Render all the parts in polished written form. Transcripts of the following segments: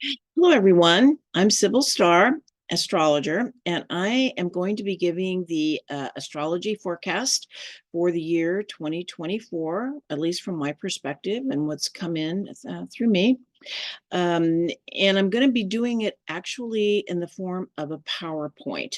Hello, everyone. I'm Sibyl Starr, astrologer, and I am going to be giving the astrology forecast for the year 2024, at least from my perspective and what's come in through me. And I'm going to be doing it actually in the form of a PowerPoint.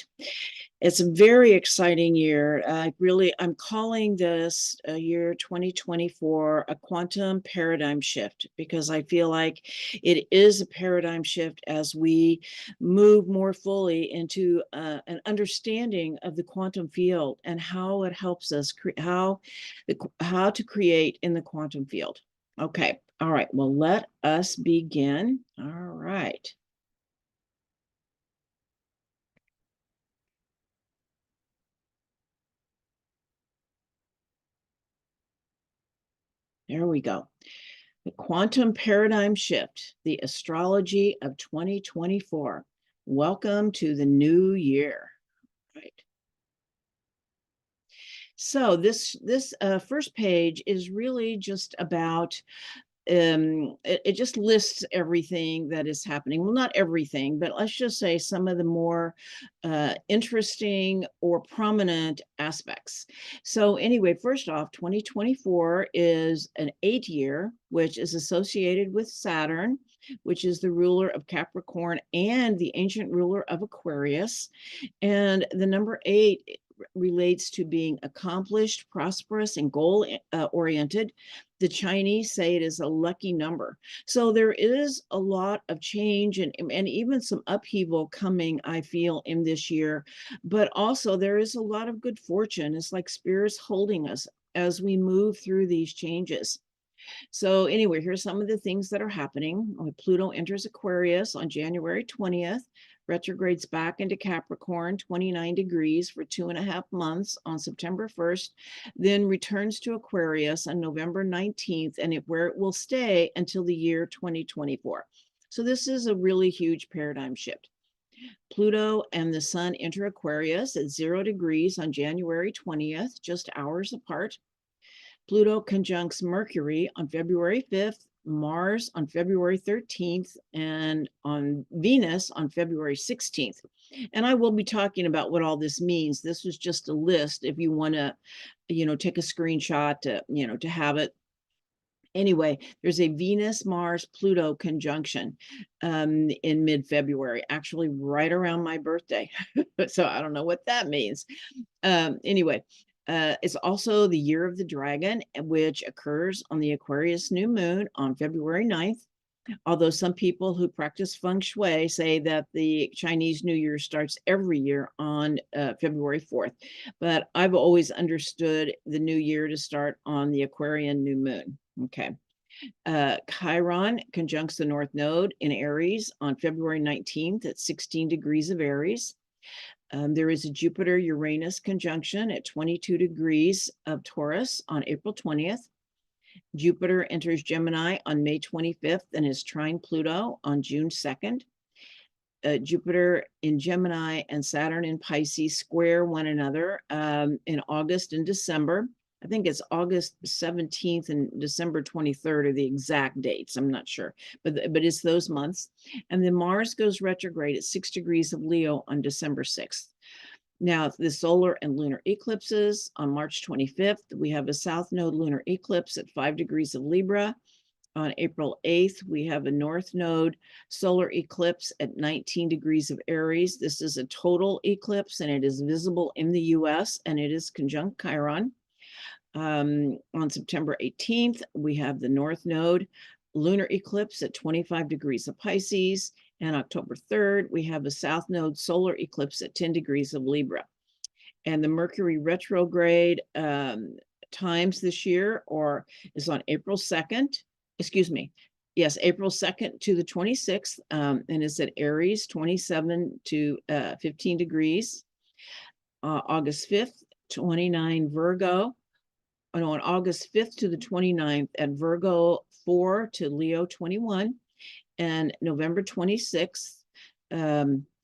It's a very exciting year. I'm calling this year 2024 a quantum paradigm shift because I feel like it is a paradigm shift as we move more fully into an understanding of the quantum field and how it helps us how to create in the quantum field. Okay. All right. Well, let us begin. All right. There we go. The quantum paradigm shift, the astrology of 2024. Welcome to the new year. Right. So this first page is really just about it just lists everything that is happening. Well, not everything, but let's just say some of the more interesting or prominent aspects. So anyway, first off, 2024 is an 8 year, which is associated with Saturn, which is the ruler of Capricorn and the ancient ruler of Aquarius. And the number 8 relates to being accomplished, prosperous, and goal oriented. The Chinese say it is a lucky number. So there is a lot of change and even some upheaval coming, I feel, in this year. But also there is a lot of good fortune. It's like spirits holding us as we move through these changes. So anyway, here's some of the things that are happening. Pluto enters Aquarius on January 20th, retrogrades back into Capricorn, 29 degrees for 2.5 months on September 1st, then returns to Aquarius on November 19th, and where it will stay until the year 2024. So this is a really huge paradigm shift. Pluto and the Sun enter Aquarius at 0 degrees on January 20th, just hours apart. Pluto conjuncts Mercury on February 5th, Mars on February 13th, and on Venus on February 16th. And I will be talking about what all this means. This was just a list if you want to, take a screenshot to have it. Anyway, there's a Venus-Mars-Pluto conjunction in mid-February, actually right around my birthday. So I don't know what that means. Anyway, it's also the year of the dragon, which occurs on the Aquarius new moon on February 9th. Although some people who practice feng shui say that the Chinese New Year starts every year on February 4th. But I've always understood the new year to start on the Aquarian new moon. Okay. Chiron conjuncts the North Node in Aries on February 19th at 16 degrees of Aries. There is a Jupiter-Uranus conjunction at 22 degrees of Taurus on April 20th. Jupiter enters Gemini on May 25th and is trine Pluto on June 2nd. Jupiter in Gemini and Saturn in Pisces square one another in August and December. I think it's August 17th and December 23rd are the exact dates. I'm not sure, but it's those months. And then Mars goes retrograde at 6 degrees of Leo on December 6th. Now, the solar and lunar eclipses on March 25th, we have a South Node lunar eclipse at 5 degrees of Libra. On April 8th, we have a North Node solar eclipse at 19 degrees of Aries. This is a total eclipse and it is visible in the US and it is conjunct Chiron. On September 18th, we have the North Node lunar eclipse at 25 degrees of Pisces. And October 3rd, we have a South Node solar eclipse at 10 degrees of Libra. And the Mercury retrograde times this year is on April 2nd. Excuse me. Yes, April 2nd to the 26th. And it's at Aries, 27 to 15 degrees. August 5th, 29 Virgo. On August 5th to the 29th at Virgo 4 to Leo 21, and November 26th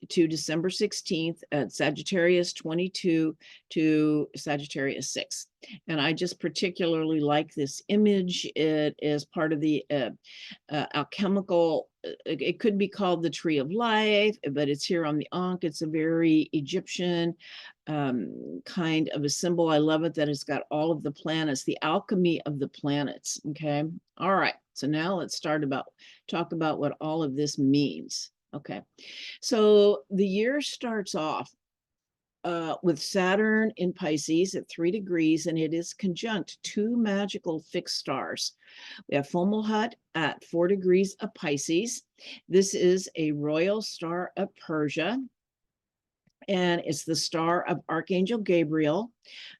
to December 16th at Sagittarius 22 to Sagittarius 6. And I just particularly like this image. It is part of the alchemical it could be called the tree of life, but it's here on the Ankh. It's a very Egyptian kind of a symbol. I love it that it's got all of the planets, the alchemy of the planets. Okay. All right. So now let's talk about what all of this means. Okay. So the year starts off with Saturn in Pisces at 3 degrees, and it is conjunct two magical fixed stars. We have Fomalhaut at 4 degrees of Pisces. This is a royal star of Persia, and it's the star of Archangel Gabriel.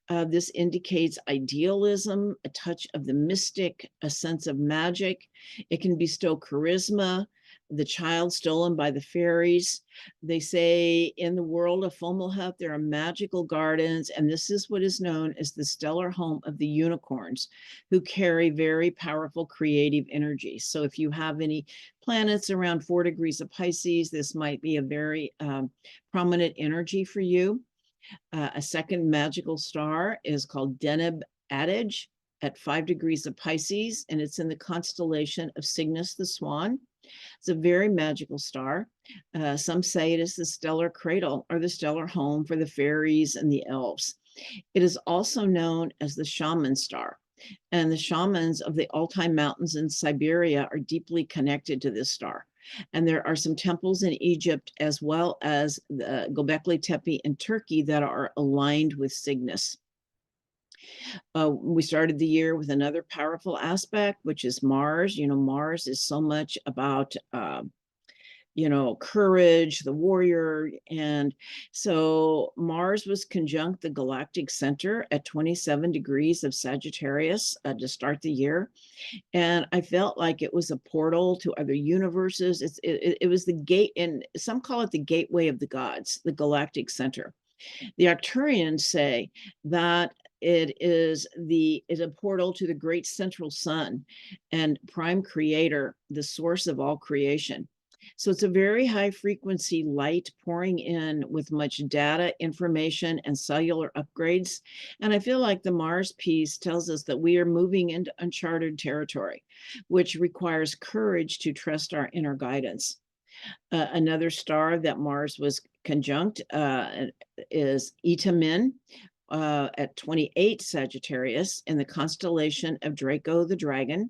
This indicates idealism, a touch of the mystic, a sense of magic. It can bestow charisma, the child stolen by the fairies. They say in the world of Fomalhaut, there are magical gardens, and this is what is known as the stellar home of the unicorns, who carry very powerful creative energy. So if you have any planets around 4 degrees of Pisces, this might be a very prominent energy for you. A second magical star is called Deneb Adage at 5 degrees of Pisces, and it's in the constellation of Cygnus the Swan. It's a very magical star. Some say it is the stellar cradle or the stellar home for the fairies and the elves. It is also known as the shaman star. And the shamans of the Altai Mountains in Siberia are deeply connected to this star. And there are some temples in Egypt as well as the Göbekli Tepe in Turkey that are aligned with Cygnus. We started the year with another powerful aspect, which is Mars. You know, Mars is so much about courage, the warrior. And so Mars was conjunct the galactic center at 27 degrees of Sagittarius to start the year. And I felt like it was a portal to other universes. It was the gate, and some call it the gateway of the gods, the galactic center. The Arcturians say that it is a portal to the great central sun and prime creator, the source of all creation. So it's a very high frequency light pouring in with much data, information, and cellular upgrades. And I feel like the Mars piece tells us that we are moving into uncharted territory, which requires courage to trust our inner guidance. Another star that Mars was conjunct is Eta Min at 28 Sagittarius in the constellation of Draco the Dragon.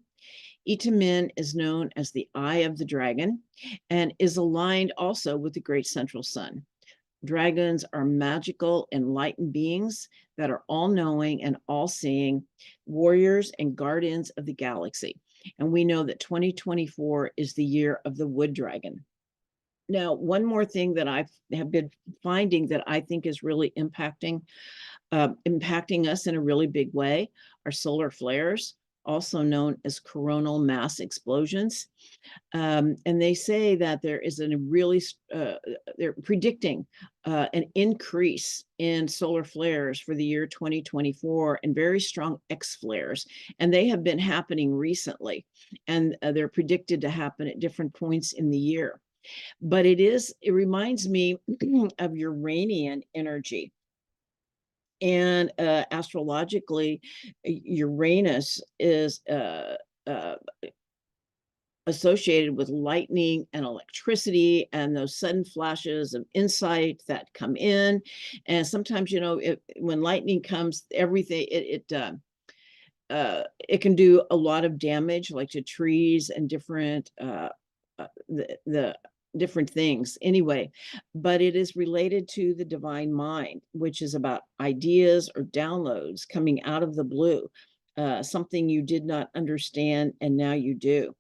Eta Min is known as the Eye of the Dragon and is aligned also with the Great Central Sun. Dragons are magical, enlightened beings that are all-knowing and all-seeing, warriors and guardians of the galaxy. And we know that 2024 is the year of the wood dragon. Now, one more thing that I have been finding that I think is really impacting us in a really big way are solar flares, also known as coronal mass explosions. And they say that there is they're predicting an increase in solar flares for the year 2024 and very strong X flares. And they have been happening recently, and they're predicted to happen at different points in the year. But it reminds me of Uranian energy. And astrologically, Uranus is associated with lightning and electricity and those sudden flashes of insight that come in. And sometimes, when lightning comes, everything, it can do a lot of damage, like to trees and different the different things anyway. But it is related to the divine mind, which is about ideas or downloads coming out of the blue, something you did not understand and now you do.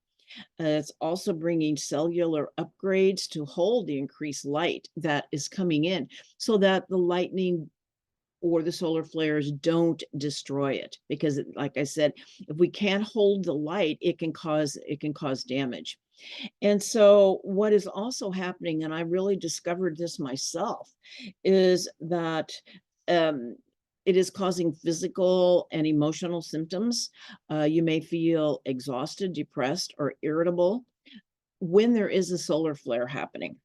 It's also bringing cellular upgrades to hold the increased light that is coming in, so that the lightning or the solar flares don't destroy it. Because, like I said, if we can't hold the light, it can cause damage. And so what is also happening, and I really discovered this myself, is that it is causing physical and emotional symptoms. You may feel exhausted, depressed, or irritable when there is a solar flare happening.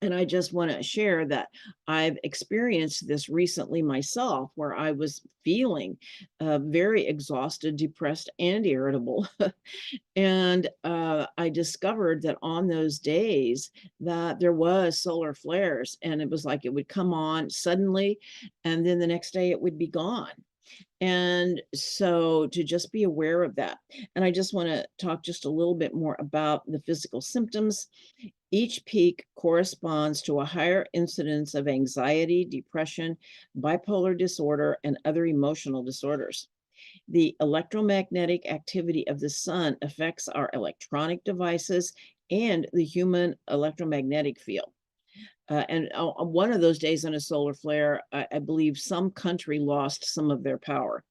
And I just want to share that I've experienced this recently myself, where I was feeling very exhausted, depressed, and irritable. And I discovered that on those days that there was solar flares, and it was like it would come on suddenly, and then the next day it would be gone. And so to just be aware of that. And I just want to talk just a little bit more about the physical symptoms. Each peak corresponds to a higher incidence of anxiety, depression, bipolar disorder, and other emotional disorders. The electromagnetic activity of the sun affects our electronic devices and the human electromagnetic field. And on one of those days on a solar flare, I believe some country lost some of their power.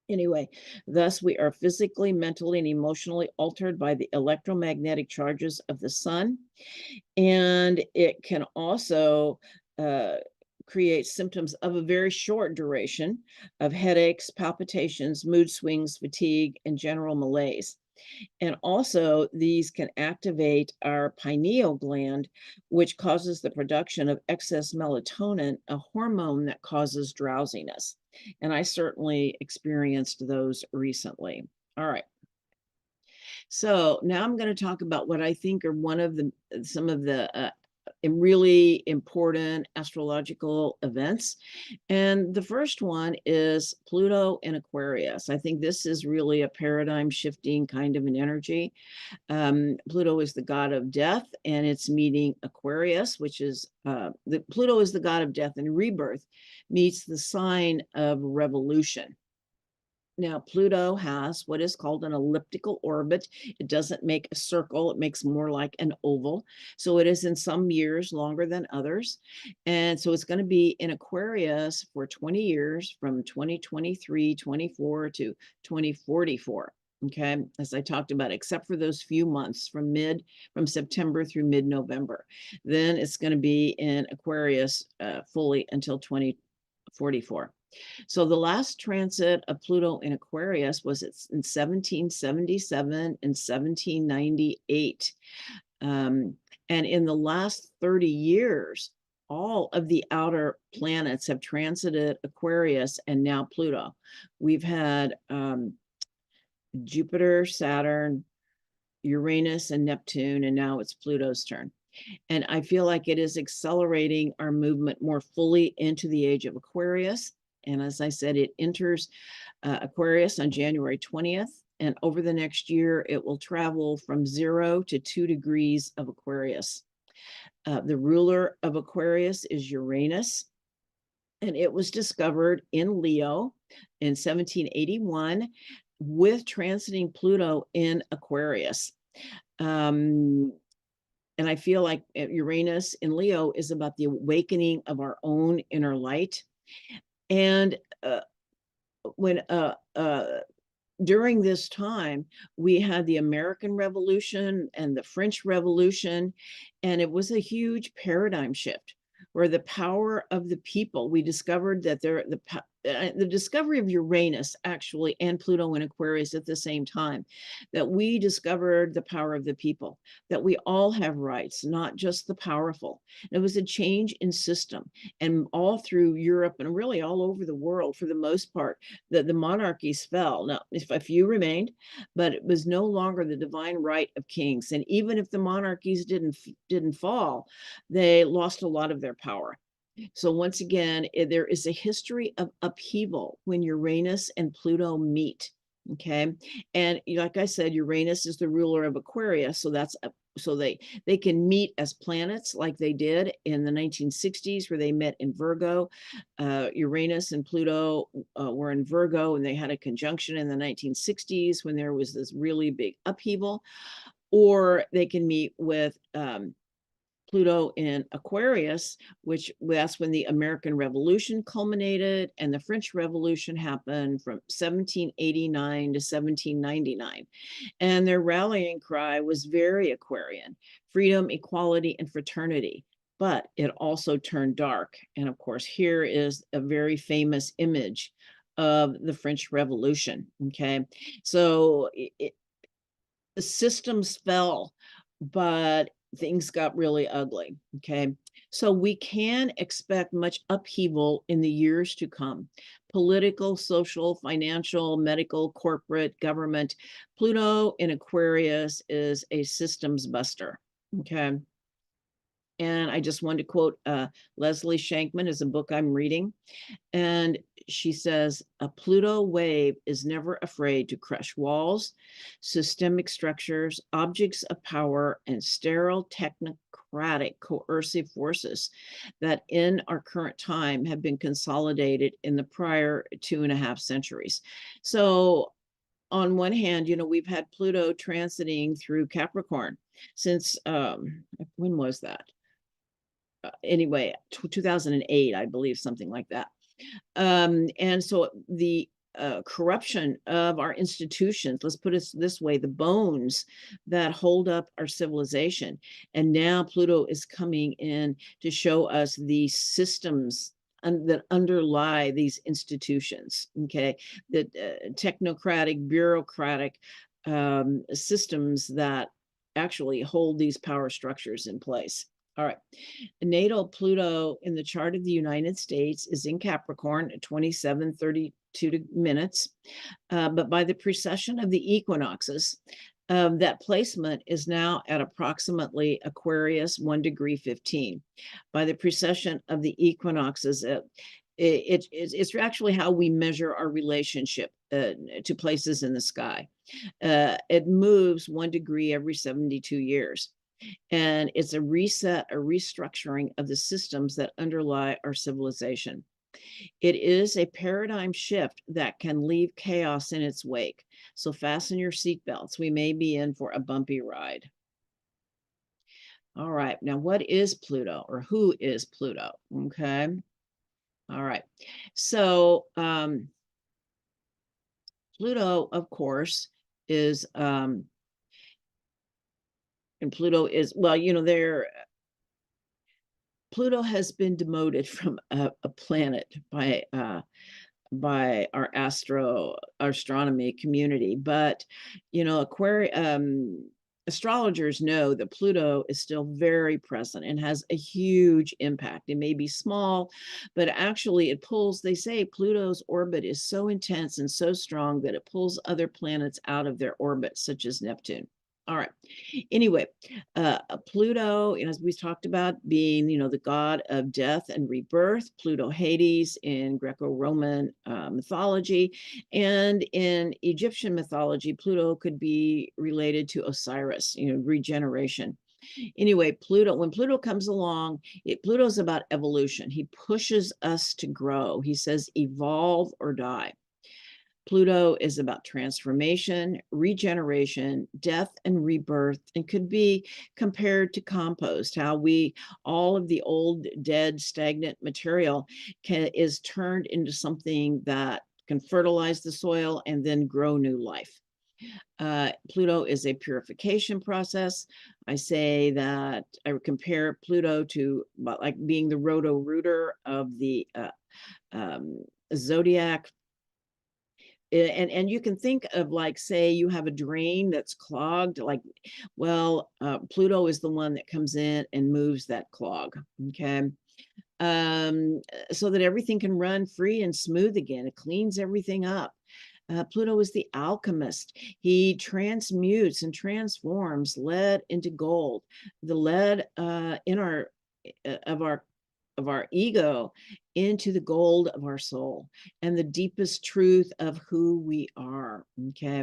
Anyway, thus we are physically, mentally, and emotionally altered by the electromagnetic charges of the sun. And it can also uh, create symptoms of a very short duration of headaches, palpitations, mood swings, fatigue, and general malaise. And also, these can activate our pineal gland, which causes the production of excess melatonin, a hormone that causes drowsiness. And I certainly experienced those recently. All right. So now I'm going to talk about what I think are one of the some of the really important astrological events. And the first one is Pluto in Aquarius. I think this is really a paradigm shifting kind of an energy. Pluto is the god of death, and it's meeting Aquarius, which is the Pluto is the god of death and rebirth, meets the sign of revolution. Now, Pluto has what is called an elliptical orbit. It doesn't make a circle, it makes more like an oval. So it is in some years longer than others. And so it's going to be in Aquarius for 20 years from 2023, 24 to 2044. Okay, as I talked about, except for those few months from September through mid-November. Then it's going to be in Aquarius fully until 2044. So the last transit of Pluto in Aquarius was in 1777 and 1798. And in the last 30 years, all of the outer planets have transited Aquarius and now Pluto. We've had Jupiter, Saturn, Uranus, and Neptune, and now it's Pluto's turn. And I feel like it is accelerating our movement more fully into the age of Aquarius. And as I said, it enters Aquarius on January 20th. And over the next year, it will travel from 0 to 2 degrees of Aquarius. The ruler of Aquarius is Uranus, and it was discovered in Leo in 1781 with transiting Pluto in Aquarius. And I feel like Uranus in Leo is about the awakening of our own inner light. And when during this time, we had the American Revolution and the French Revolution, and it was a huge paradigm shift where the power of the people, we discovered that the discovery of Uranus actually and Pluto in Aquarius at the same time, that we discovered the power of the people, that we all have rights, not just the powerful. It was a change in system, and all through Europe and really all over the world, for the most part, the monarchies fell. Now, if a few remained, but it was no longer the divine right of kings. And even if the monarchies didn't fall, they lost a lot of their power. So once again, there is a history of upheaval when Uranus and Pluto meet. Okay, and like I said, Uranus is the ruler of Aquarius, so that's so they can meet as planets like they did in the 1960s, where they met in Virgo. Uranus and Pluto were in Virgo, and they had a conjunction in the 1960s when there was this really big upheaval. Or they can meet with Pluto in Aquarius, which that's when the American Revolution culminated, and the French Revolution happened from 1789 to 1799. And their rallying cry was very Aquarian: freedom, equality, and fraternity. But it also turned dark. And of course, here is a very famous image of the French Revolution. Okay, so the systems fell, but things got really ugly. Okay. So we can expect much upheaval in the years to come. Political, social, financial, medical, corporate, government. Pluto in Aquarius is a systems buster. Okay. And I just wanted to quote Leslie Shankman is a book I'm reading. And she says, a Pluto wave is never afraid to crush walls, systemic structures, objects of power, and sterile technocratic coercive forces that in our current time have been consolidated in the prior 2.5 centuries. So on one hand, we've had Pluto transiting through Capricorn since, when was that? Anyway, 2008, I believe, something like that. And so the corruption of our institutions, let's put it this way, the bones that hold up our civilization. And now Pluto is coming in to show us the systems that underlie these institutions, okay? The technocratic, bureaucratic systems that actually hold these power structures in place. All right. Natal Pluto in the chart of the United States is in Capricorn at 27:32 minutes. But by the precession of the equinoxes, that placement is now at approximately Aquarius 1 degree 15. By the precession of the equinoxes, it's actually how we measure our relationship to places in the sky. It moves 1 degree every 72 years. And it's a reset, a restructuring of the systems that underlie our civilization. It is a paradigm shift that can leave chaos in its wake. So fasten your seatbelts. We may be in for a bumpy ride. All right. Now, what is Pluto, or who is Pluto? Okay. All right. So Pluto, of course, is and Pluto is, well, Pluto has been demoted from a planet by our astronomy community, but astrologers know that Pluto is still very present and has a huge impact. It may be small, but actually it pulls, they say Pluto's orbit is so intense and so strong that it pulls other planets out of their orbit, such as Neptune. All right. Anyway, Pluto, as we talked about, being, the god of death and rebirth, Pluto Hades in Greco-Roman mythology, and in Egyptian mythology, Pluto could be related to Osiris, regeneration. Anyway, when Pluto comes along, Pluto's about evolution. He pushes us to grow. He says, evolve or die. Pluto is about transformation, regeneration, death, and rebirth, and could be compared to compost, how all of the old, dead, stagnant material is turned into something that can fertilize the soil and then grow new life. Pluto is a purification process. I say that I would compare Pluto to like being the roto-rooter of the zodiac. And you can think of, like, say you have a drain that's clogged, like, well, Pluto is the one that comes in and moves that clog. Okay. So that everything can run free and smooth again. It cleans everything up. Pluto is the alchemist. He transmutes and transforms lead into gold. The lead in our ego into the gold of our soul and the deepest truth of who we are. Okay.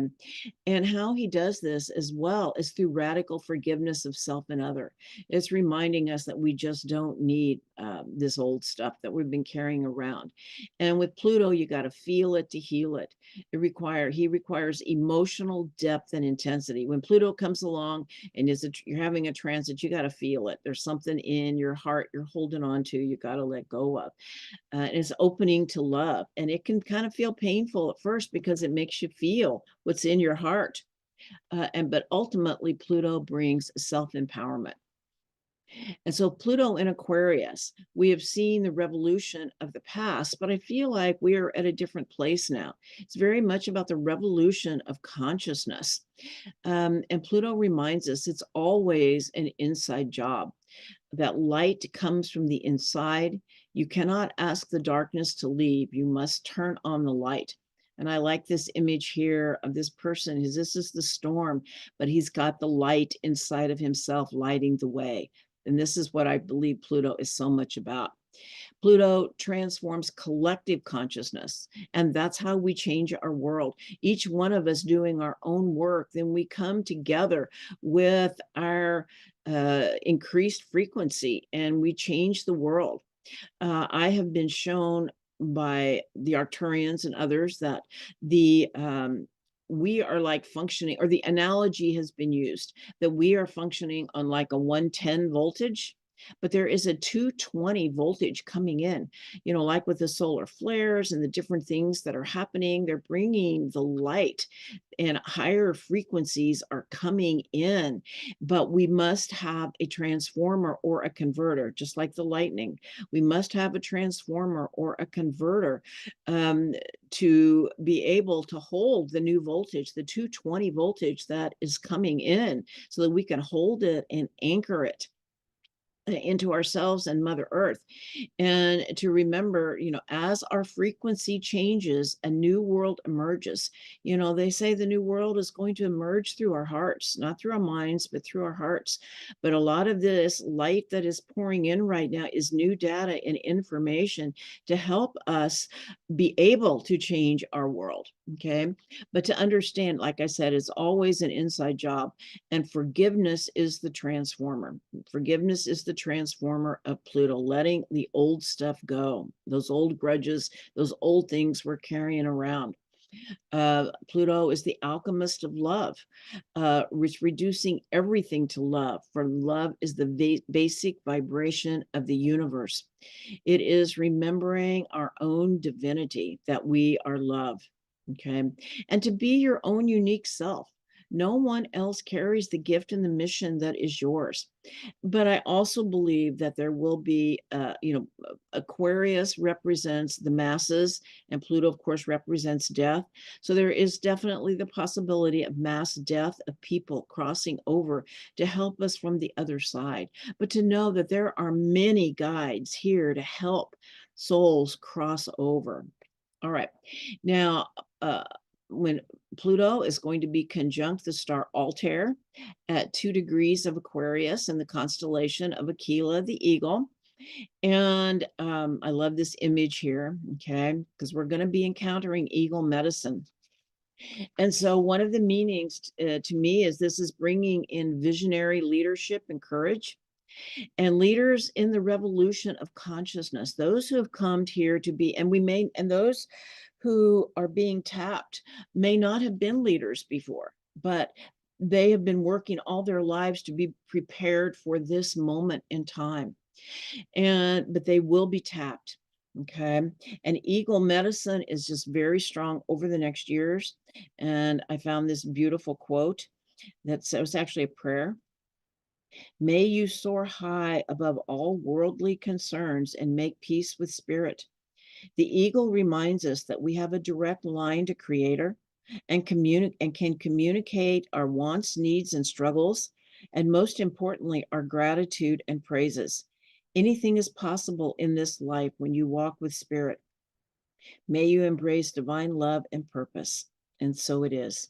And how he does this as well is through radical forgiveness of self and other. It's reminding us that we just don't need this old stuff that we've been carrying around. And with Pluto, you got to feel it to heal it. He requires emotional depth and intensity. When Pluto comes along and you're having a transit, you got to feel it. There's something in your heart you're holding on to, you got to let go of. It's opening to love, and it can kind of feel painful at first because it makes you feel what's in your heart. But ultimately, Pluto brings self-empowerment. And so Pluto in Aquarius, we have seen the revolution of the past, but I feel like we are at a different place now. It's very much about the revolution of consciousness. And Pluto reminds us it's always an inside job. That light comes from the inside. You cannot ask the darkness to leave. You must turn on the light. And I like this image here of this person. This is the storm, but he's got the light inside of himself lighting the way. And this is what I believe Pluto is so much about. Pluto transforms collective consciousness, and that's how we change our world. Each one of us doing our own work, then we come together with our increased frequency and we change the world. I have been shown by the Arcturians and others that the we are like functioning, or the analogy has been used that we are functioning on like a 110 voltage, but there is a 220 voltage coming in, like with the solar flares and the different things that are happening. They're bringing the light and higher frequencies are coming in, but we must have a transformer or a converter, just like the lightning. We must have a transformer or a converter to be able to hold the new voltage, the 220 voltage that is coming in, so that we can hold it and anchor it into ourselves and Mother Earth. And to remember, as our frequency changes, a new world emerges. They say the new world is going to emerge through our hearts, not through our minds, but through our hearts. But a lot of this light that is pouring in right now is new data and information to help us be able to change our world. Okay. But to understand, like I said, it's always an inside job. And forgiveness is the transformer. Forgiveness is the transformer of Pluto, letting the old stuff go, those old grudges, those old things we're carrying around. Pluto is the alchemist of love, which reducing everything to love, for love is the basic vibration of the universe. It is remembering our own divinity, that we are love, okay? And to be your own unique self. No one else carries the gift and the mission that is yours. But I also believe that there will be, Aquarius represents the masses, and Pluto, of course, represents death. So there is definitely the possibility of mass death of people crossing over to help us from the other side. But to know that there are many guides here to help souls cross over. All right. Now, when Pluto is going to be conjunct the star Altair at 2 degrees of Aquarius in the constellation of Aquila, the eagle. And I love this image here, okay, because we're going to be encountering eagle medicine. And so one of the meanings to me is this is bringing in visionary leadership and courage, and leaders in the revolution of consciousness, those who have come here to be, and those who are being tapped may not have been leaders before, but they have been working all their lives to be prepared for this moment in time. But they will be tapped. Okay. And eagle medicine is just very strong over the next years. And I found this beautiful quote that was actually a prayer. May you soar high above all worldly concerns and make peace with spirit. The eagle reminds us that we have a direct line to Creator and can communicate our wants, needs, and struggles, and most importantly, our gratitude and praises. Anything is possible in this life when you walk with Spirit. May you embrace divine love and purpose. And so it is.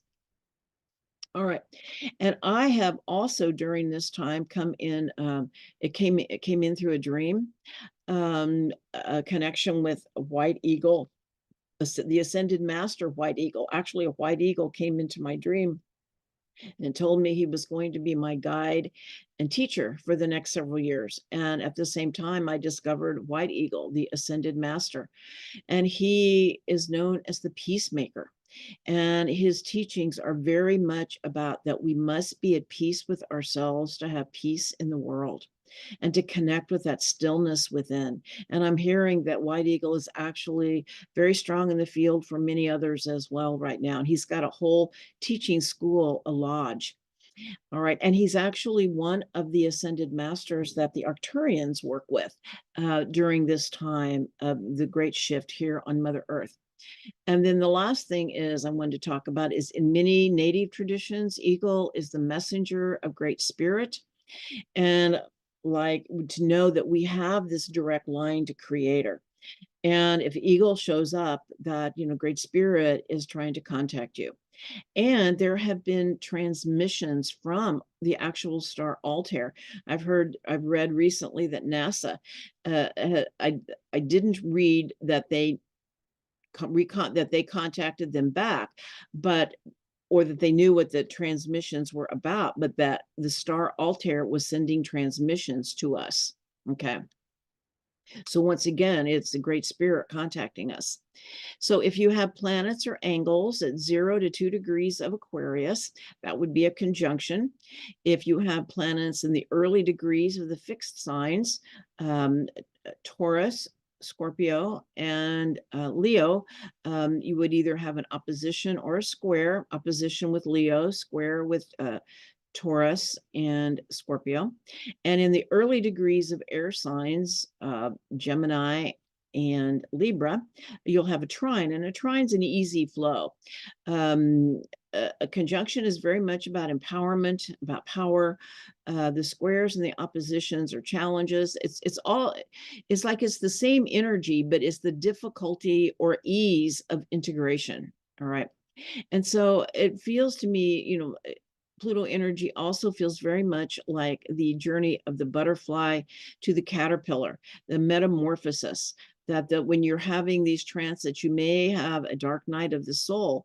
All right. And I have also during this time come in, it came in through a dream, a connection with a white eagle, the ascended master white eagle. Actually, a white eagle came into my dream and told me he was going to be my guide and teacher for the next several years. And at the same time, I discovered white eagle, the ascended master, and he is known as the peacemaker. And his teachings are very much about that we must be at peace with ourselves to have peace in the world and to connect with that stillness within. And I'm hearing that White Eagle is actually very strong in the field for many others as well right now. And he's got a whole teaching school, a lodge. All right. And he's actually one of the ascended masters that the Arcturians work with during this time of the great shift here on Mother Earth. And then the last thing is I wanted to talk about is in many native traditions, eagle is the messenger of great spirit. And like to know that we have this direct line to creator. And if eagle shows up, that, great spirit is trying to contact you. And there have been transmissions from the actual star Altair. I've read recently that NASA, I didn't read that they contacted them back, but or that they knew what the transmissions were about, but that the star Altair was sending transmissions to us. Okay. So once again, it's the great spirit contacting us. So if you have planets or angles at 0 to 2 degrees of Aquarius, that would be a conjunction. If you have planets in the early degrees of the fixed signs, Taurus, Scorpio, and Leo, you would either have an opposition or a square, opposition with Leo, square with Taurus and Scorpio. And in the early degrees of air signs, Gemini and Libra, you'll have a trine, and a trine's an easy flow. A conjunction is very much about empowerment, about power. The squares and the oppositions are challenges. It's like it's the same energy, but it's the difficulty or ease of integration. All right. And so it feels to me, Pluto energy also feels very much like the journey of the butterfly to the caterpillar, the metamorphosis. That when you're having these transits, you may have a dark night of the soul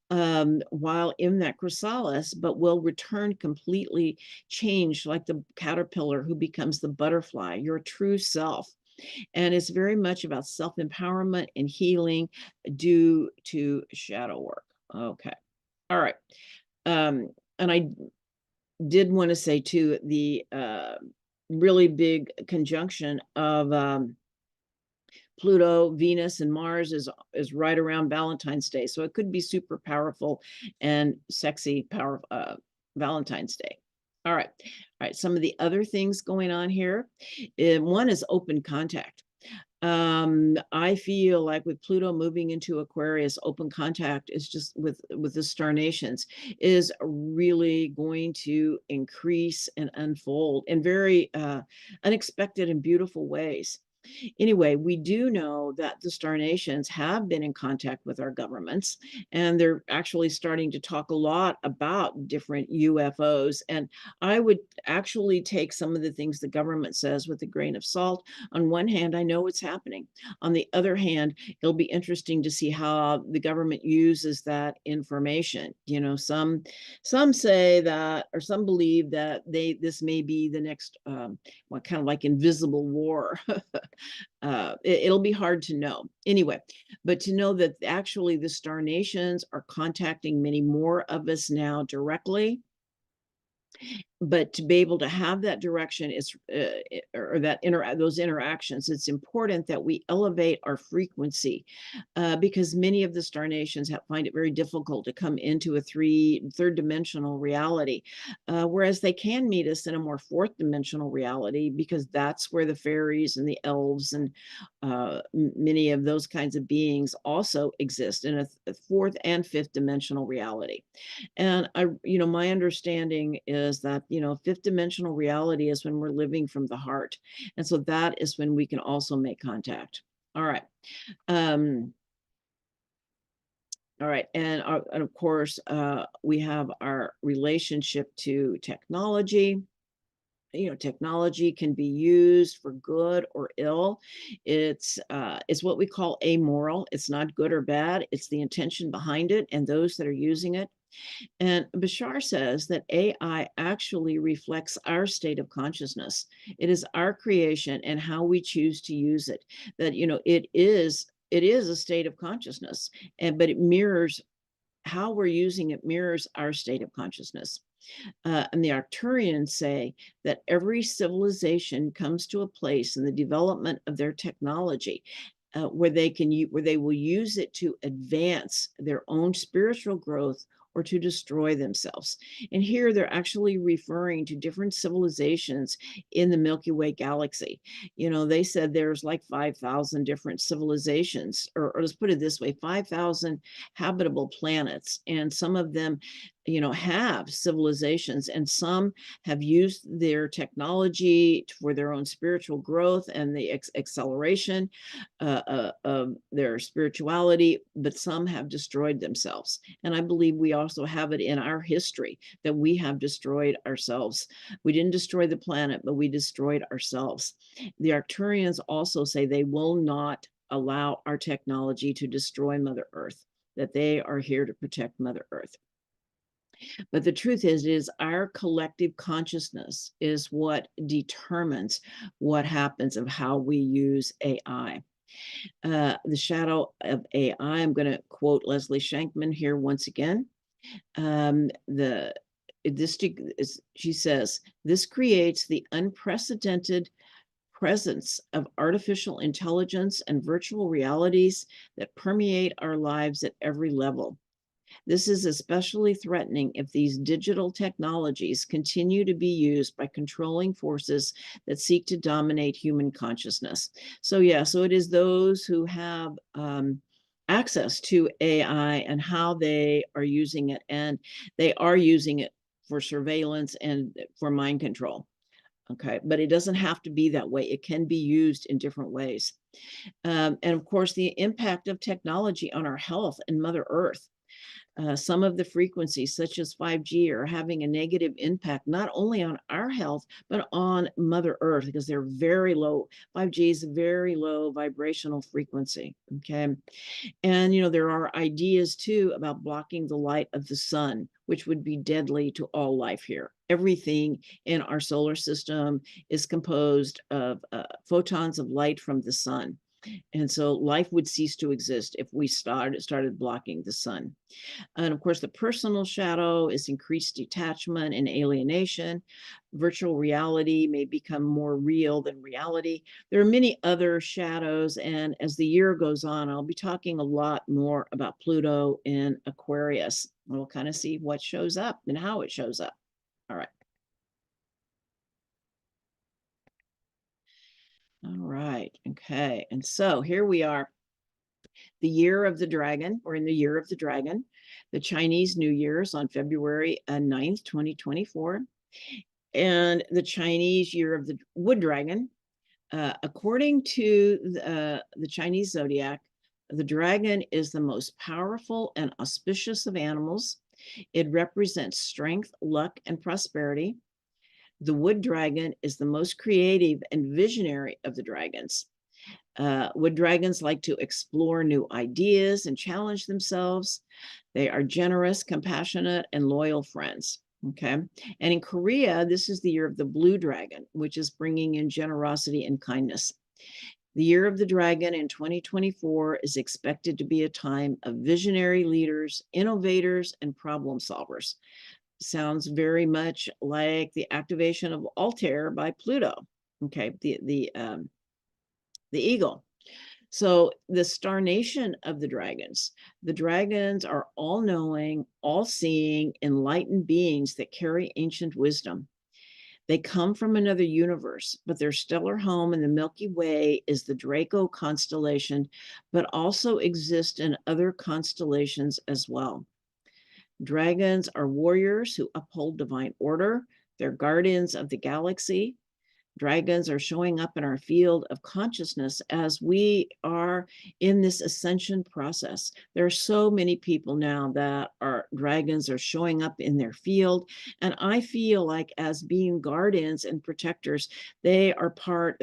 while in that chrysalis, but will return completely changed, like the caterpillar who becomes the butterfly, your true self. And it's very much about self-empowerment and healing due to shadow work. Okay. All right. And I did want to say too, the really big conjunction of Pluto, Venus, and Mars is right around Valentine's Day. So it could be super powerful and sexy, Valentine's Day. All right. All right. Some of the other things going on here. One is open contact. I feel like with Pluto moving into Aquarius, open contact is just with the star nations is really going to increase and unfold in very unexpected and beautiful ways. Anyway, we do know that the star nations have been in contact with our governments, and they're actually starting to talk a lot about different UFOs. And I would actually take some of the things the government says with a grain of salt. On one hand, I know it's happening. On the other hand, it'll be interesting to see how the government uses that information. Some say that, or some believe that this may be the next what kind of like invisible war. It'll be hard to know anyway, but to know that actually the star nations are contacting many more of us now directly, but to be able to have that direction is or those interactions, it's important that we elevate our frequency because many of the star nations find it very difficult to come into a third dimensional reality, whereas they can meet us in a more fourth dimensional reality, because that's where the fairies and the elves and many of those kinds of beings also exist in a fourth and fifth dimensional reality. And my understanding is that, fifth dimensional reality is when we're living from the heart. And so that is when we can also make contact. All right. All right. And of course, we have our relationship to technology. Technology can be used for good or ill. It's what we call amoral. It's not good or bad. It's the intention behind it and those that are using it. And Bashar says that AI actually reflects our state of consciousness. It is our creation and how we choose to use it. That, it is a state of consciousness, but it mirrors how we're using it, mirrors our state of consciousness. And the Arcturians say that every civilization comes to a place in the development of their technology where they will use it to advance their own spiritual growth or to destroy themselves. And here they're actually referring to different civilizations in the Milky Way galaxy. You know, they said there's like 5,000 different civilizations, or let's put it this way, 5,000 habitable planets. And some of them, you know, have civilizations, and some have used their technology for their own spiritual growth and the acceleration of their spirituality, but some have destroyed themselves. And I believe we also have it in our history that we have destroyed ourselves. We didn't destroy the planet, but we destroyed ourselves. The Arcturians also say they will not allow our technology to destroy Mother Earth, that they are here to protect Mother Earth. But the truth is our collective consciousness is what determines what happens of how we use AI. The shadow of AI, I'm going to quote Leslie Shankman here once again. She says, this creates the unprecedented presence of artificial intelligence and virtual realities that permeate our lives at every level. This is especially threatening if these digital technologies continue to be used by controlling forces that seek to dominate human consciousness. So yeah, so it is those who have access to AI and how they are using it, and they are using it for surveillance and for mind control. Okay, but it doesn't have to be that way. It can be used in different ways. And of course, the impact of technology on our health and Mother Earth. Some of the frequencies, such as 5G, are having a negative impact not only on our health, but on Mother Earth, because they're very low. 5G is a very low vibrational frequency. Okay. And, you know, there are ideas too about blocking the light of the sun, which would be deadly to all life here. Everything in our solar system is composed of photons of light from the sun. And so life would cease to exist if we started blocking the sun. And of course, the personal shadow is increased detachment and alienation. Virtual reality may become more real than reality. There are many other shadows. And as the year goes on, I'll be talking a lot more about Pluto in Aquarius. We'll kind of see what shows up and how it shows up. All right. All right. Okay. And so here we are, the year of the dragon. We're in the year of the dragon. The Chinese New Year is on February 9th, 2024. And the Chinese year of the wood dragon, according to the Chinese zodiac, the dragon is the most powerful and auspicious of animals. It represents strength, luck, and prosperity. The wood dragon is the most creative and visionary of the dragons. Wood dragons like to explore new ideas and challenge themselves. They are generous, compassionate, and loyal friends. Okay. And in Korea, this is the year of the blue dragon, which is bringing in generosity and kindness. The year of the dragon in 2024 is expected to be a time of visionary leaders, innovators, and problem solvers. Sounds very much like the activation of Altair by Pluto. Okay. The eagle. So the star nation of the dragons are all-knowing, all-seeing, enlightened beings that carry ancient wisdom. They come from another universe, but their stellar home in the Milky Way is the Draco constellation, but also exist in other constellations as well. Dragons are warriors who uphold divine order. They're guardians of the galaxy. Dragons are showing up in our field of consciousness as we are in this ascension process. There are so many people now that are dragons are showing up in their field. And I feel like as being guardians and protectors, they're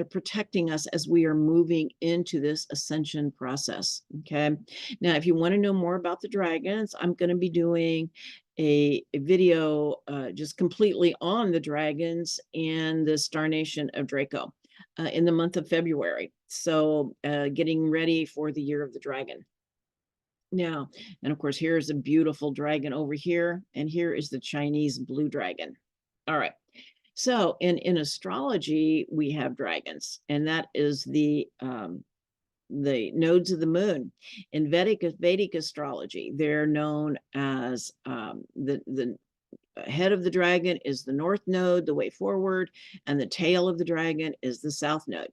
protecting us as we are moving into this ascension process. Okay. Now, if you want to know more about the dragons, I'm going to be doing a video just completely on the dragons and the star nation of Draco in the month of February. So getting ready for the year of the dragon. Now, and of course, here's a beautiful dragon over here, and here is the Chinese blue dragon. All right. So in astrology, we have dragons, and that is the nodes of the moon. In Vedic astrology, they're known as the head of the dragon is the north node, the way forward, and the tail of the dragon is the south node.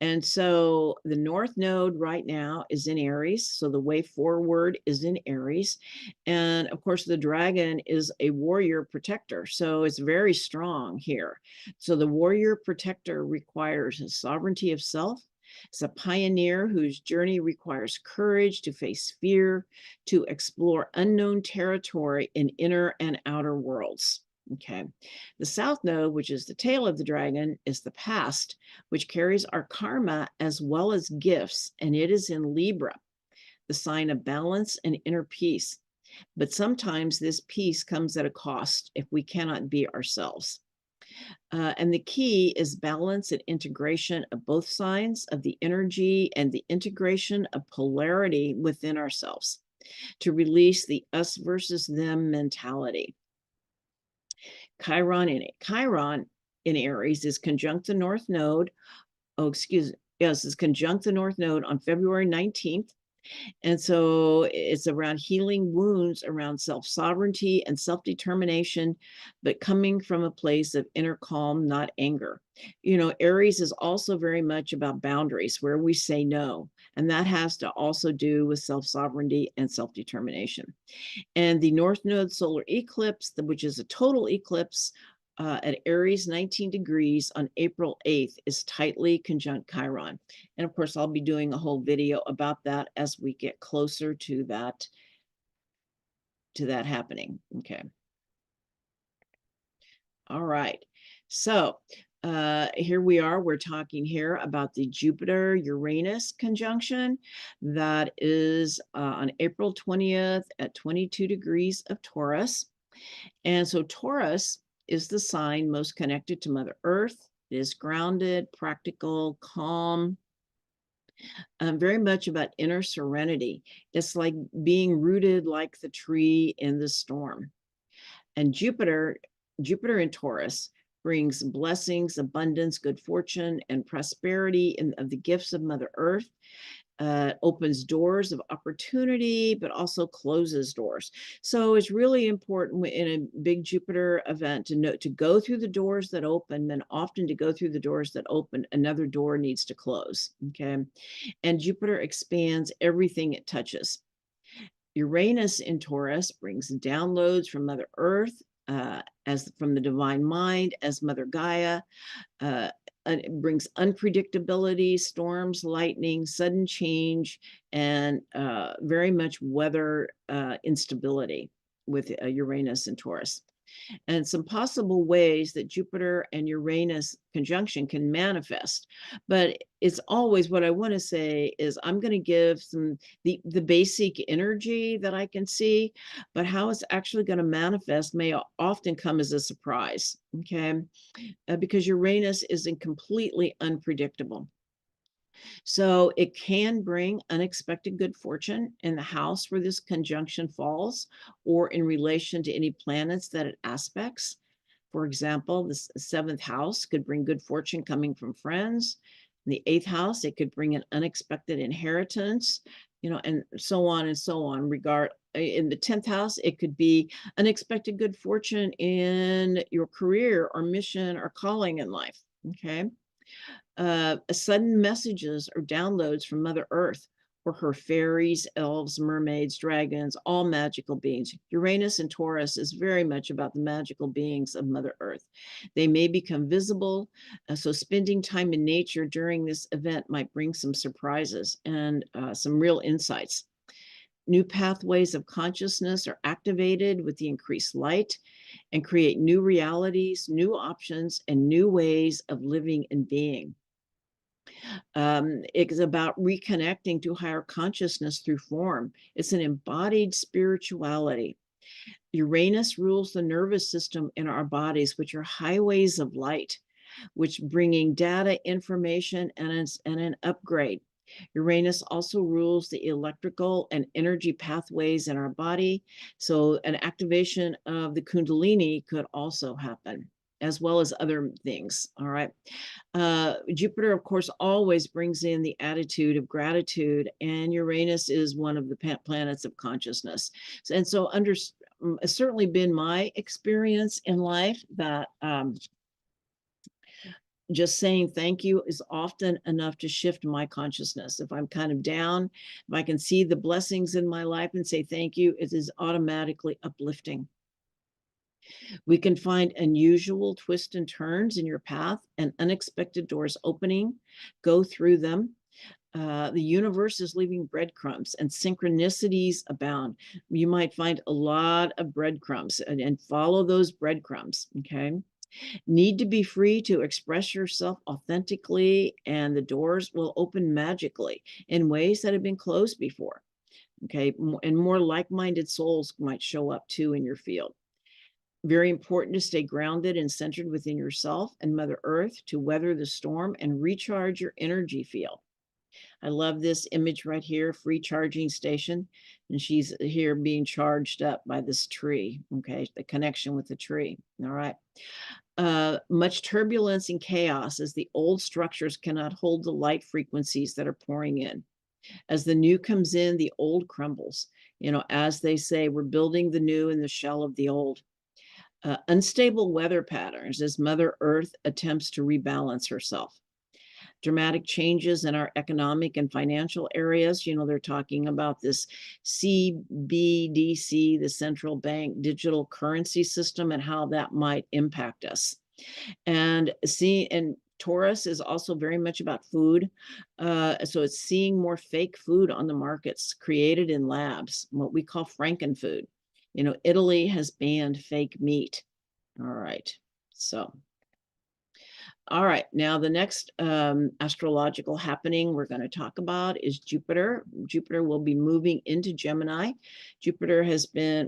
And so the north node right now is in Aries. So the way forward is in Aries. And of course, the dragon is a warrior protector. So it's very strong here. So the warrior protector requires a sovereignty of self. It's a pioneer whose journey requires courage to face fear, to explore unknown territory in inner and outer worlds. Okay. The south node, which is the tail of the dragon, is the past, which carries our karma as well as gifts, and it is in Libra, the sign of balance and inner peace. But sometimes this peace comes at a cost if we cannot be ourselves. And the key is balance and integration of both signs of the energy and the integration of polarity within ourselves to release the us versus them mentality. Chiron in Aries is conjunct the North Node. Is conjunct the North Node on February 19th. And so it's around healing wounds, around self-sovereignty and self-determination, but coming from a place of inner calm, not anger. You know, Aries is also very much about boundaries, where we say no. And that has to also do with self-sovereignty and self-determination. And the North Node solar eclipse, which is a total eclipse at Aries 19 degrees on April 8th, is tightly conjunct Chiron. And of course, I'll be doing a whole video about that as we get closer to that happening. Okay. All right. So here we are. We're talking here about the Jupiter-Uranus conjunction that is on April 20th at 22 degrees of Taurus. And so Taurus is the sign most connected to Mother Earth. It is grounded, practical, calm, very much about inner serenity. It's like being rooted like the tree in the storm. And Jupiter in Taurus brings blessings, abundance, good fortune, and prosperity of the gifts of Mother Earth. Opens doors of opportunity, but also closes doors. So it's really important in a big Jupiter event to go through the doors that open, and often to go through the doors that open, another door needs to close. Okay. And Jupiter expands everything it touches. Uranus in Taurus brings downloads from Mother Earth, as from the divine mind, as Mother Gaia. It brings unpredictability, storms, lightning, sudden change, and very much weather instability with Uranus and Taurus. And some possible ways that Jupiter and Uranus conjunction can manifest. But it's always, what I want to say is, I'm going to give the basic energy that I can see, but how it's actually going to manifest may often come as a surprise. Okay. Because Uranus is completely unpredictable. So it can bring unexpected good fortune in the house where this conjunction falls, or in relation to any planets that it aspects. For example, the seventh house could bring good fortune coming from friends. In the eighth house, it could bring an unexpected inheritance, and so on and so on. In the 10th house, it could be unexpected good fortune in your career or mission or calling in life. Okay. Sudden messages or downloads from Mother Earth, or her fairies, elves, mermaids, dragons, all magical beings. Uranus and Taurus is very much about the magical beings of Mother Earth. They may become visible, so spending time in nature during this event might bring some surprises and some real insights. New pathways of consciousness are activated with the increased light and create new realities, new options, and new ways of living and being. It's about reconnecting to higher consciousness through form. It's an embodied spirituality. Uranus rules the nervous system in our bodies, which are highways of light, which bringing data, information, and an upgrade. Uranus also rules the electrical and energy pathways in our body. So an activation of the Kundalini could also happen. as well as other things. All right. Jupiter, of course, always brings in the attitude of gratitude, and Uranus is one of the planets of consciousness. And so, it's certainly been my experience in life that just saying thank you is often enough to shift my consciousness. If I'm kind of down, if I can see the blessings in my life and say thank you, it is automatically uplifting. We can find unusual twists and turns in your path and unexpected doors opening. Go through them. The universe is leaving breadcrumbs and synchronicities abound. You might find a lot of breadcrumbs and follow those breadcrumbs. Okay. Need to be free to express yourself authentically, and the doors will open magically in ways that have been closed before. Okay. And more like minded souls might show up too in your field. Very important to stay grounded and centered within yourself and Mother Earth to weather the storm and recharge your energy field. I love this image right here, free charging station. And she's here being charged up by this tree. Okay, the connection with the tree. All right. Much turbulence and chaos as the old structures cannot hold the light frequencies that are pouring in. As the new comes in, the old crumbles. You know, as they say, we're building the new in the shell of the old. Unstable weather patterns as Mother Earth attempts to rebalance herself. Dramatic changes in our economic and financial areas. You know, they're talking about this CBDC, the central bank digital currency system, and how that might impact us. And Taurus is also very much about food. So it's seeing more fake food on the markets created in labs, what we call Frankenfood. You know, Italy has banned fake meat. All right. So, all right. Now, the next astrological happening we're going to talk about is Jupiter. Jupiter will be moving into Gemini. Jupiter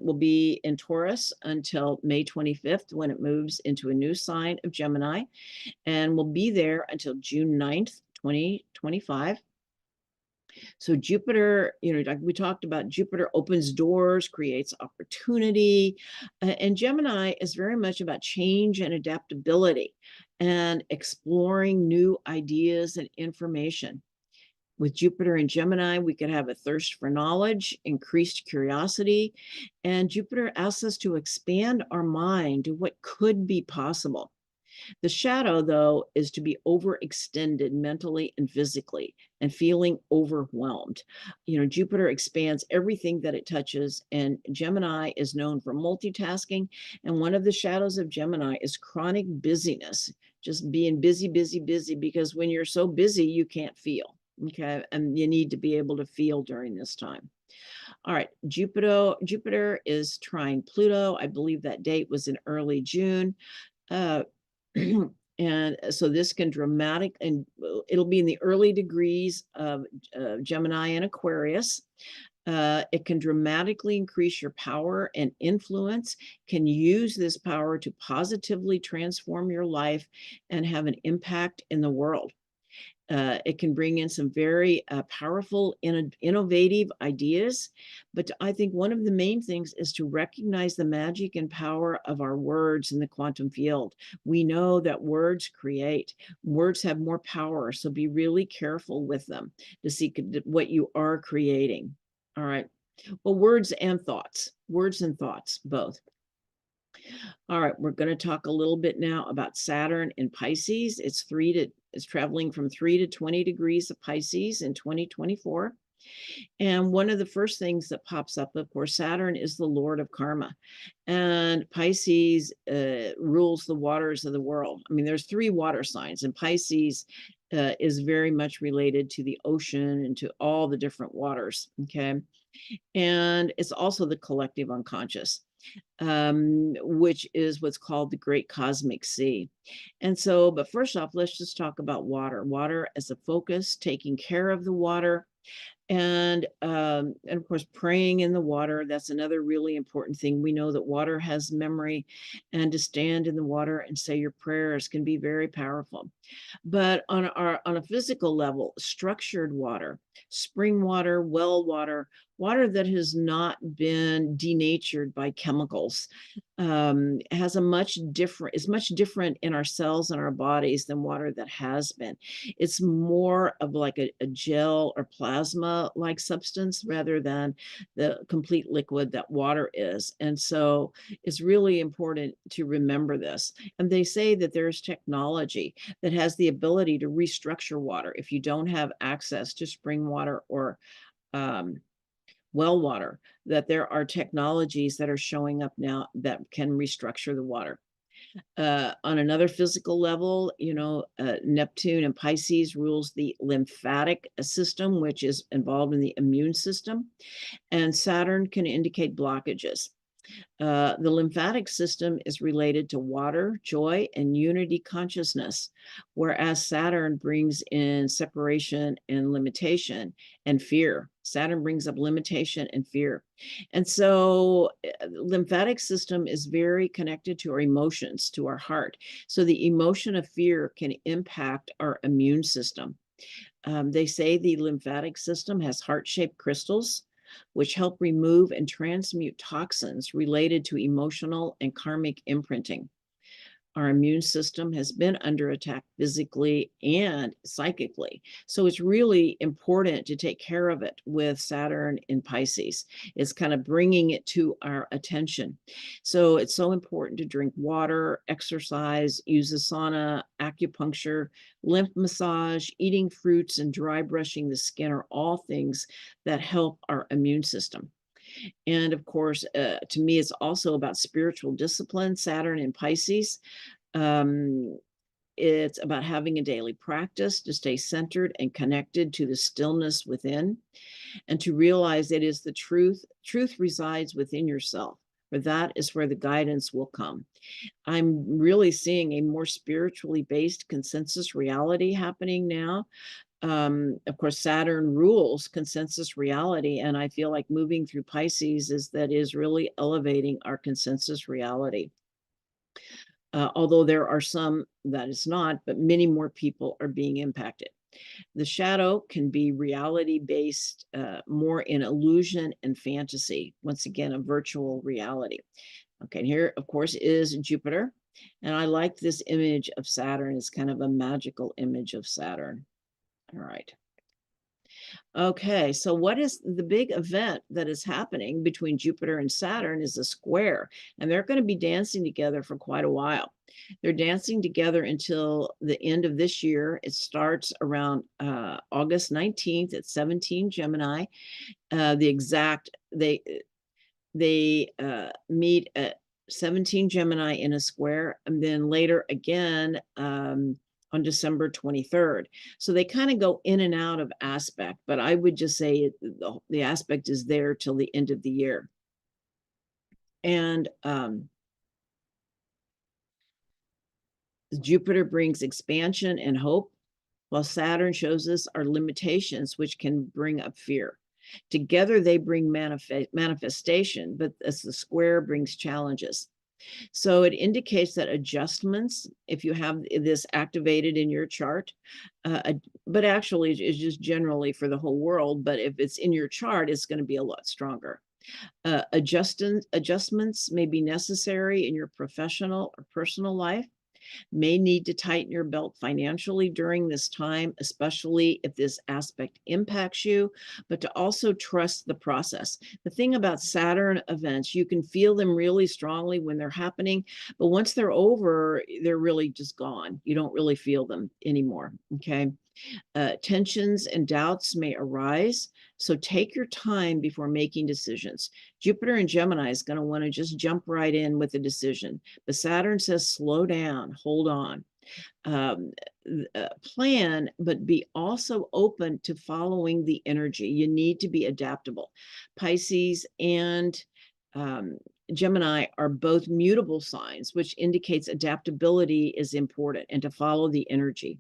will be in Taurus until May 25th when it moves into a new sign of Gemini, and will be there until June 9th, 2025. So Jupiter, you know, like we talked about, Jupiter opens doors, creates opportunity, and Gemini is very much about change and adaptability and exploring new ideas and information. With Jupiter and Gemini, we could have a thirst for knowledge, increased curiosity, and Jupiter asks us to expand our mind to what could be possible. The shadow, though, is to be overextended mentally and physically and feeling overwhelmed. You know, Jupiter expands everything that it touches, and Gemini is known for multitasking. And one of the shadows of Gemini is chronic busyness, just being busy, busy, busy, because when you're so busy, you can't feel. Okay. And you need to be able to feel during this time. All right. Jupiter is trine Pluto. I believe that date was in early June. And so this can and it'll be in the early degrees of Gemini and Aquarius. It can dramatically increase your power and influence, can use this power to positively transform your life and have an impact in the world. It can bring in some very powerful, innovative ideas. But I think one of the main things is to recognize the magic and power of our words in the quantum field. We know that words create, words have more power. So be really careful with them to see what you are creating. All right. Well, words and thoughts, both. All right, we're going to talk a little bit now about Saturn in Pisces. It's traveling from 3 to 20 degrees of Pisces in 2024. And one of the first things that pops up, of course, Saturn is the Lord of karma. And Pisces rules the waters of the world. I mean, there's 3 water signs, and Pisces is very much related to the ocean and to all the different waters. Okay. And it's also the collective unconscious, which is what's called the Great Cosmic Sea. And so, but first off, let's just talk about water. Water as a focus, taking care of the water. And of course, praying in the water, that's another really important thing. We know that water has memory, and to stand in the water and say your prayers can be very powerful. But on a physical level, structured water, spring water, well water, water that has not been denatured by chemicals, has a much different is much different in our cells and our bodies than water that has been. It's more of like a gel or plasma like substance rather than the complete liquid that water is. And so it's really important to remember this. And they say that there's technology that has the ability to restructure water if you don't have access to spring water or um, well water, that there are technologies that are showing up now that can restructure the water. On another physical level, Neptune and Pisces rules the lymphatic system, which is involved in the immune system, and Saturn can indicate blockages. The lymphatic system is related to water, joy, and unity consciousness, whereas Saturn brings in separation and limitation and fear. Saturn brings up limitation and fear. And so lymphatic system is very connected to our emotions, to our heart. So the emotion of fear can impact our immune system. They say the lymphatic system has heart-shaped crystals, which help remove and transmute toxins related to emotional and karmic imprinting. Our immune system has been under attack physically and psychically. So it's really important to take care of it with Saturn in Pisces. It's kind of bringing it to our attention. So it's so important to drink water, exercise, use a sauna, acupuncture, lymph massage, eating fruits, and dry brushing the skin are all things that help our immune system. And of course, to me, it's also about spiritual discipline, Saturn in Pisces. Um, it's about having a daily practice to stay centered and connected to the stillness within, and to realize it is the truth. Truth resides within yourself, for that is where the guidance will come. I'm really seeing a more spiritually based consensus reality happening now. Of course, Saturn rules consensus reality, and I feel like moving through Pisces is really elevating our consensus reality. Although there are some that is not, but many more people are being impacted. The shadow can be reality based, more in illusion and fantasy. Once again, a virtual reality. Okay, and here, of course, is Jupiter. And I like this image of Saturn. It's kind of a magical image of Saturn. All right. Okay, so what is the big event that is happening between Jupiter and Saturn is a square, and they're going to be dancing together for quite a while. They're dancing together until the end of this year. It starts around August 19th at 17 Gemini. They meet at 17 Gemini in a square, and then later again on December 23rd. So they kind of go in and out of aspect, but I would just say the aspect is there till the end of the year. And Jupiter brings expansion and hope, while Saturn shows us our limitations, which can bring up fear. Together, they bring manifestation, but as the square brings challenges. So it indicates that adjustments, if you have this activated in your chart, but actually it's just generally for the whole world, but if it's in your chart, it's going to be a lot stronger. Adjustments may be necessary in your professional or personal life. May need to tighten your belt financially during this time, especially if this aspect impacts you, but to also trust the process. The thing about Saturn events, you can feel them really strongly when they're happening, but once they're over, they're really just gone. You don't really feel them anymore, okay? Tensions and doubts may arise, so take your time before making decisions. Jupiter in Gemini is going to want to just jump right in with a decision, but Saturn says slow down, hold on. Plan, but be also open to following the energy. You need to be adaptable. Pisces and Gemini are both mutable signs, which indicates adaptability is important and to follow the energy.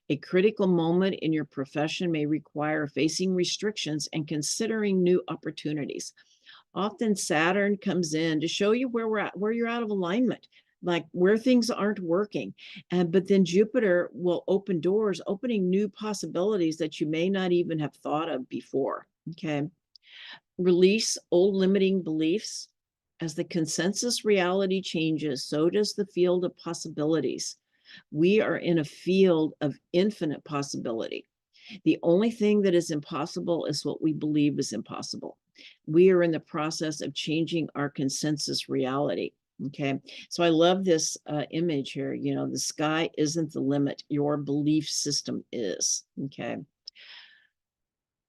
A critical moment in your profession may require facing restrictions and considering new opportunities. Often Saturn comes in to show you where you're out of alignment, like where things aren't working. But then Jupiter will open doors, opening new possibilities that you may not even have thought of before. Okay. Release old limiting beliefs. As the consensus reality changes, so does the field of possibilities. We are in a field of infinite possibility. The only thing that is impossible is what we believe is impossible. We are in the process of changing our consensus reality. Okay. So I love this image here. You know, the sky isn't the limit, your belief system is. Okay.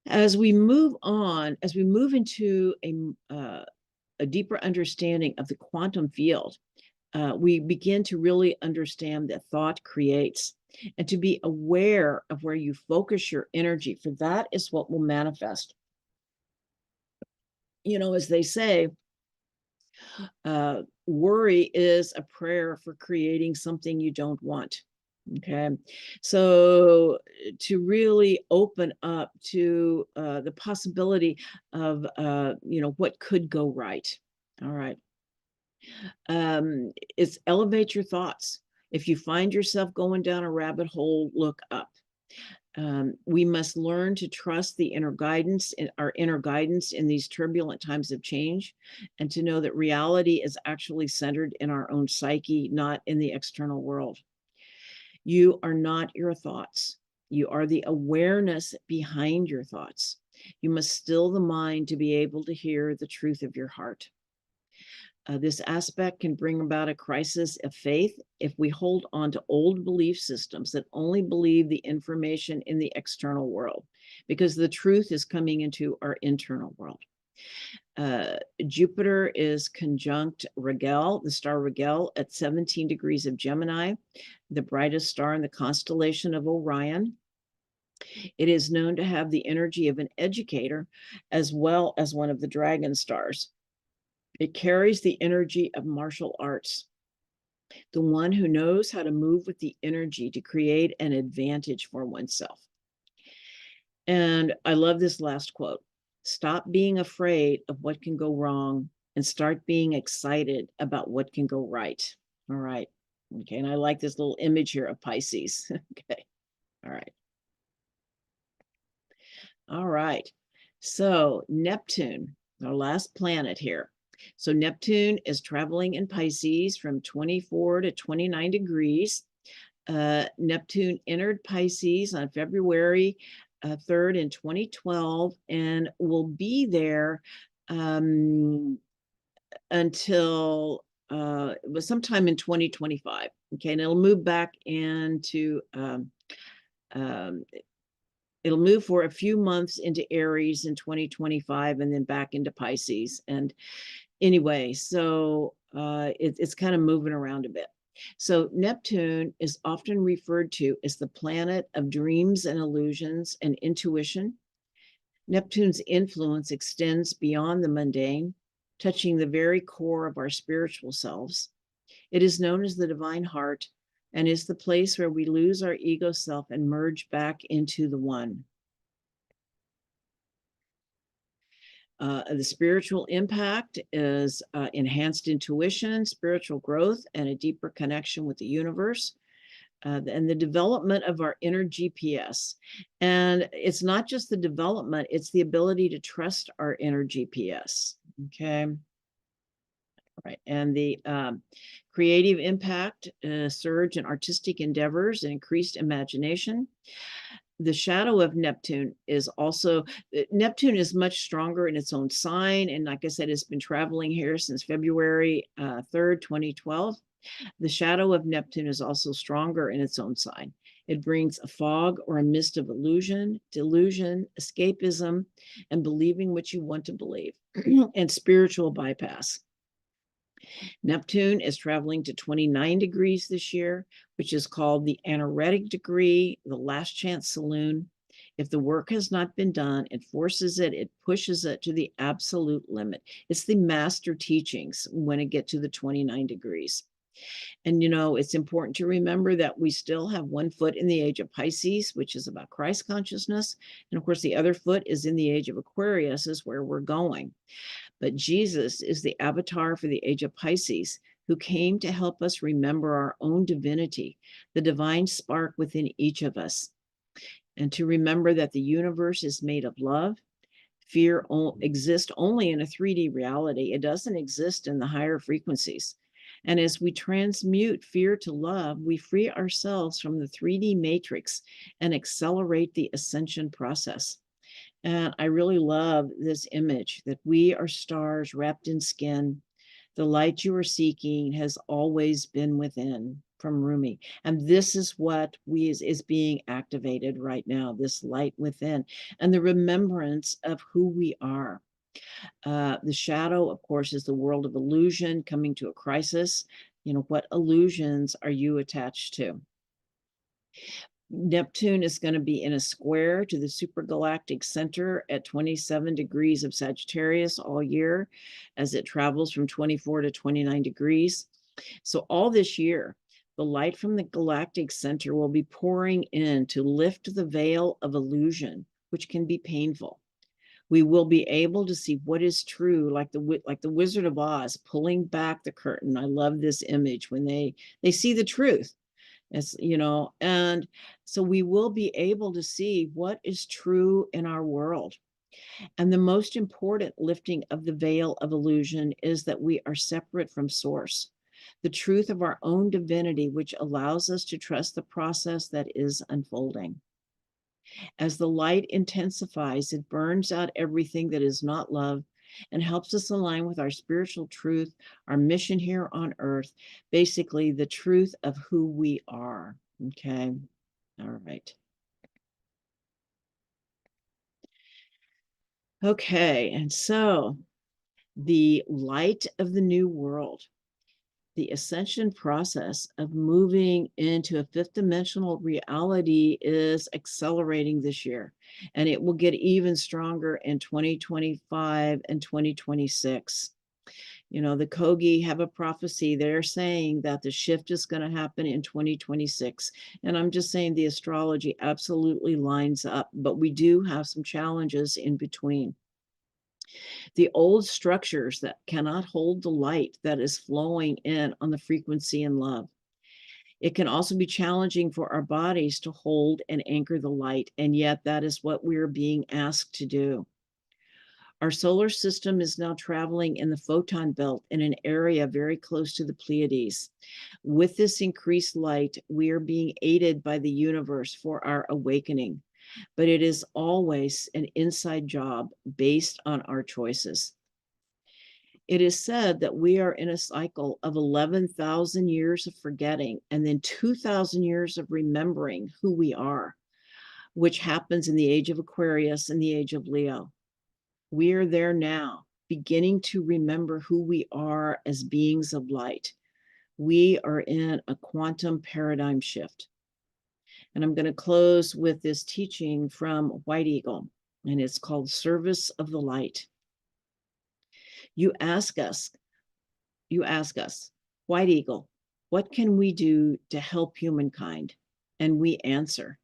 As we move on, as we move into a deeper understanding of the quantum field, we begin to really understand that thought creates, and to be aware of where you focus your energy, for that is what will manifest. You know, as they say, worry is a prayer for creating something you don't want. Okay. So to really open up to the possibility of, you know, what could go right. All right. It's elevate your thoughts. If you find yourself going down a rabbit hole, look up. We must learn to trust the inner guidance, in our inner guidance in these turbulent times of change, and to know that reality is actually centered in our own psyche, not in the external world. You are not your thoughts. You are the awareness behind your thoughts. You must still the mind to be able to hear the truth of your heart. This aspect can bring about a crisis of faith if we hold on to old belief systems that only believe the information in the external world, because the truth is coming into our internal world. Jupiter is conjunct Rigel, the star Rigel, at 17 degrees of Gemini, the brightest star in the constellation of Orion. It is known to have the energy of an educator as well as one of the dragon stars. It carries the energy of martial arts, the one who knows how to move with the energy to create an advantage for oneself. And I love this last quote. Stop being afraid of what can go wrong and start being excited about what can go right. All right. Okay. And I like this little image here of Pisces. Okay. All right. All right. So Neptune, our last planet here. So Neptune is traveling in Pisces from 24 to 29 degrees. Neptune entered Pisces on February 3rd in 2012 and will be there until sometime in 2025. Okay, and it'll move back into it'll move for a few months into Aries in 2025 and then back into Pisces. And anyway, so it's kind of moving around a bit. So Neptune is often referred to as the planet of dreams and illusions and intuition. Neptune's influence extends beyond the mundane, touching the very core of our spiritual selves. It is known as the divine heart and is the place where we lose our ego self and merge back into the one. The spiritual impact is enhanced intuition, spiritual growth, and a deeper connection with the universe, and the development of our inner GPS. And it's not just the development, it's the ability to trust our inner GPS. Okay. Right. And the creative impact, surge in artistic endeavors, and increased imagination. The shadow of Neptune is also, Neptune is much stronger in its own sign. And like I said, it's been traveling here since February 3rd, 2012. The shadow of Neptune is also stronger in its own sign. It brings a fog or a mist of illusion, delusion, escapism, and believing what you want to believe, and spiritual bypass. Neptune is traveling to 29 degrees this year, which is called the anoretic degree, the last chance saloon. If the work has not been done, it forces it, it pushes it to the absolute limit. It's the master teachings when it gets to the 29 degrees. And, it's important to remember that we still have one foot in the age of Pisces, which is about Christ consciousness. And of course, the other foot is in the age of Aquarius, is where we're going. But Jesus is the avatar for the age of Pisces, who came to help us remember our own divinity, the divine spark within each of us, and to remember that the universe is made of love. Fear exists only in a 3D reality. It doesn't exist in the higher frequencies. And as we transmute fear to love, we free ourselves from the 3D matrix and accelerate the ascension process. And I really love this image that we are stars wrapped in skin. The light you are seeking has always been within, from Rumi. And this is what is being activated right now, this light within, and the remembrance of who we are. The shadow, of course, is the world of illusion coming to a crisis. What illusions are you attached to? Neptune is going to be in a square to the supergalactic center at 27 degrees of Sagittarius all year as it travels from 24 to 29 degrees. So all this year, the light from the galactic center will be pouring in to lift the veil of illusion, which can be painful. We will be able to see what is true, like the Wizard of Oz pulling back the curtain. I love this image when they see the truth. And so we will be able to see what is true in our world. And the most important lifting of the veil of illusion is that we are separate from source, the truth of our own divinity, which allows us to trust the process that is unfolding. As the light intensifies, it burns out everything that is not love and helps us align with our spiritual truth, our mission here on earth, basically the truth of who we are. Okay. All right. Okay. And so the light of the new world, the ascension process of moving into a fifth dimensional reality is accelerating this year, and it will get even stronger in 2025 and 2026. The Kogi have a prophecy. They're saying that the shift is going to happen in 2026. And I'm just saying the astrology absolutely lines up, but we do have some challenges in between. The old structures that cannot hold the light that is flowing in on the frequency and love. It can also be challenging for our bodies to hold and anchor the light, and yet that is what we're being asked to do. Our solar system is now traveling in the photon belt in an area very close to the Pleiades. With this increased light, we are being aided by the universe for our awakening, but it is always an inside job based on our choices. It is said that we are in a cycle of 11,000 years of forgetting and then 2,000 years of remembering who we are, which happens in the age of Aquarius and the age of Leo. We are there now, beginning to remember who we are as beings of light. We are in a quantum paradigm shift. And I'm going to close with this teaching from White Eagle, and it's called Service of the Light. You ask us, White Eagle, what can we do to help humankind? And we answer,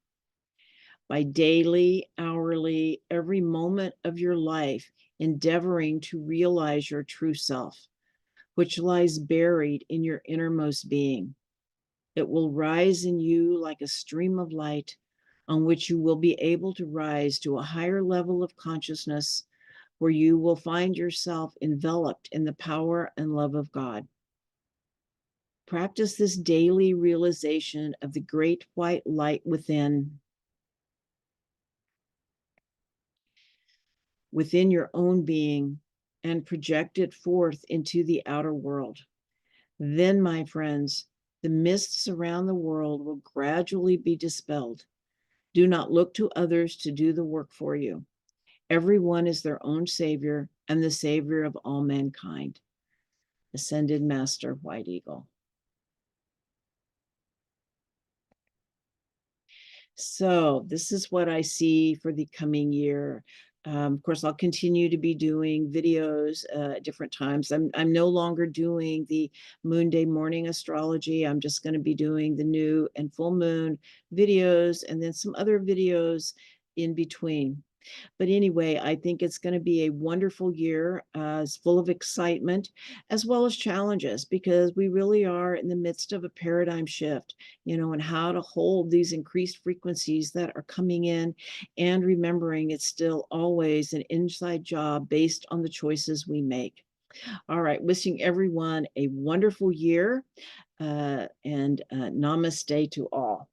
by daily, hourly, every moment of your life, endeavoring to realize your true self, which lies buried in your innermost being. It will rise in you like a stream of light on which you will be able to rise to a higher level of consciousness where you will find yourself enveloped in the power and love of God. Practice this daily realization of the great white light within your own being and project it forth into the outer world. Then, my friends, the mists around the world will gradually be dispelled. Do not look to others to do the work for you. Everyone is their own savior and the savior of all mankind. Ascended Master White Eagle. So this is what I see for the coming year. Of course, I'll continue to be doing videos at different times. I'm no longer doing the Moon Day morning astrology. I'm just going to be doing the new and full moon videos and then some other videos in between. But anyway, I think it's going to be a wonderful year. It's full of excitement as well as challenges because we really are in the midst of a paradigm shift, and how to hold these increased frequencies that are coming in and remembering it's still always an inside job based on the choices we make. All right, wishing everyone a wonderful year and namaste to all.